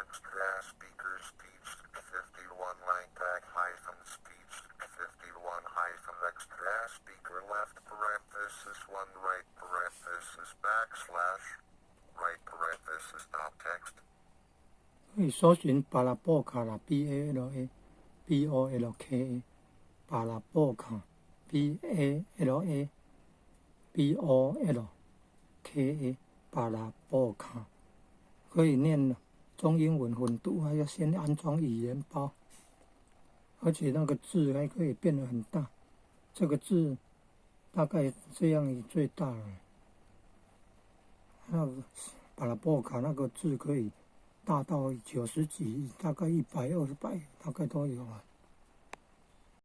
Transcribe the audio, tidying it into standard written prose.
extra speaker speech 51 line tag hyphen speech 51 hyphen extra speaker left parenthesis 1 right parenthesis backslash right parenthesis top text 可以搜寻巴拉波卡啦 BALA BOLKA 巴拉波卡 BALA BOLKA 巴拉波卡，可以念中英文混读，还要先安装语言包，而且那个字还可以变得很大，这个字大概这样最大了。那个巴拉波卡那个字可以大到90几，大概120、大概都有啊。